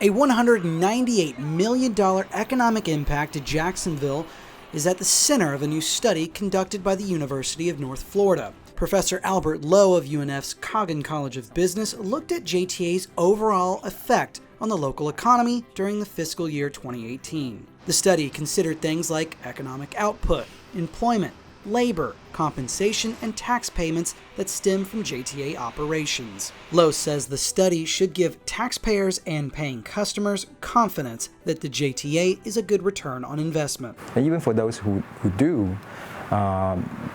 A $198 million economic impact to Jacksonville is at the center of a new study conducted by the University of North Florida. Professor Albert Lowe of UNF's Cawton College of Business looked at JTA's overall effect on the local economy during the fiscal year 2018. The study considered things like economic output, employment, labor, compensation, and tax payments that stem from JTA operations. Lowe says the study should give taxpayers and paying customers confidence that the JTA is a good return on investment. And even for those who do,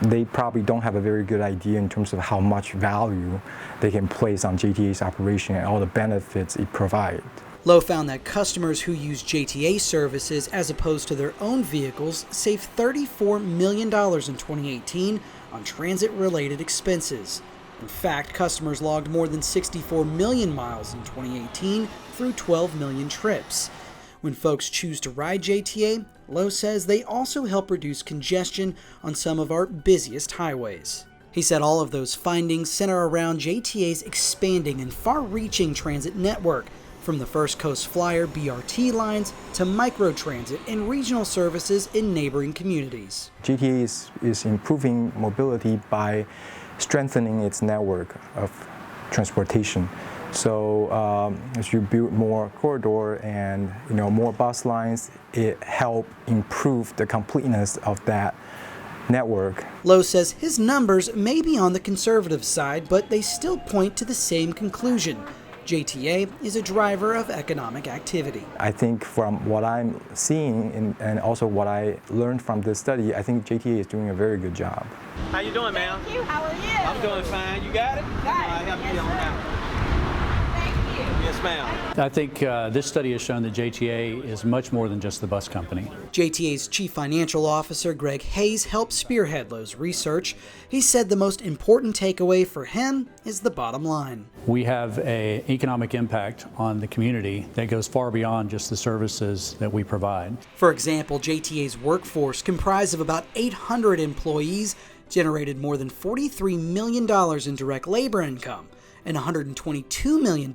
they probably don't have a very good idea in terms of how much value they can place on JTA's operation and all the benefits it provides. Lowe found that customers who use JTA services as opposed to their own vehicles saved $34 million in 2018 on transit-related expenses. In fact, customers logged more than 64 million miles in 2018 through 12 million trips. When folks choose to ride JTA, Lowe says they also help reduce congestion on some of our busiest highways. He said all of those findings center around JTA's expanding and far-reaching transit network, from the First Coast Flyer BRT lines to microtransit and regional services in neighboring communities. JTA is improving mobility by strengthening its network of transportation. So as you build more corridor and more bus lines, it helps improve the completeness of that network. Lowe says his numbers may be on the conservative side, but they still point to the same conclusion. JTA is a driver of economic activity. I think from what I'm seeing and also what I learned from this study, I think JTA is doing a very good job. How you doing, ma'am? Thank you. How are you? I'm doing fine. You got it? Got it. Help me Yes, on sir. that. Thank you. Yes, ma'am. I think this study has shown that JTA is much more than just the bus company. JTA's Chief Financial Officer Greg Hayes helped spearhead Lowe's research. He said the most important takeaway for him is the bottom line. We have an economic impact on the community that goes far beyond just the services that we provide. For example, JTA's workforce, comprised of about 800 employees, generated more than $43 million in direct labor income and $122 million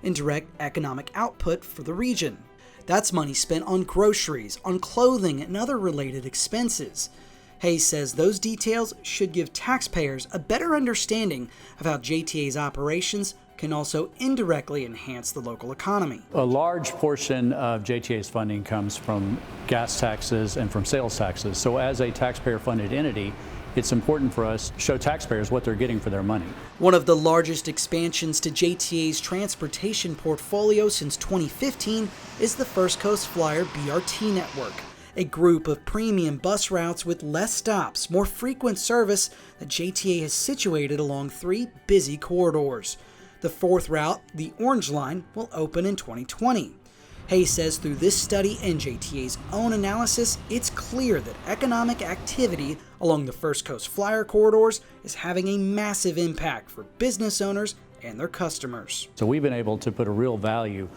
in direct economic output for the region. That's money spent on groceries, on clothing, and other related expenses. Hayes says those details should give taxpayers a better understanding of how JTA's operations can also indirectly enhance the local economy. A large portion of JTA's funding comes from gas taxes and from sales taxes. So as a taxpayer-funded entity, it's important for us to show taxpayers what they're getting for their money. One of the largest expansions to JTA's transportation portfolio since 2015 is the First Coast Flyer BRT network, a group of premium bus routes with less stops, more frequent service that JTA has situated along 3 busy corridors. The fourth route, the Orange Line, will open in 2020. Hayes says through this study and JTA's own analysis, it's clear that economic activity along the First Coast Flyer corridors is having a massive impact for business owners and their customers. So we've been able to put a real value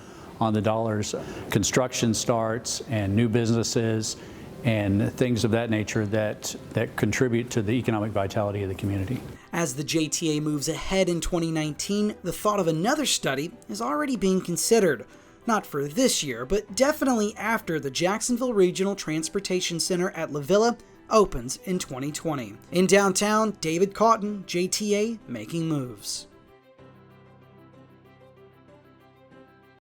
on the dollars. Construction starts and new businesses and things of that nature that contribute to the economic vitality of the community. As the JTA moves ahead in 2019, the thought of another study is already being considered. Not for this year, but definitely after the Jacksonville Regional Transportation Center at La Villa opens in 2020. In downtown, David Cawton, JTA, making moves.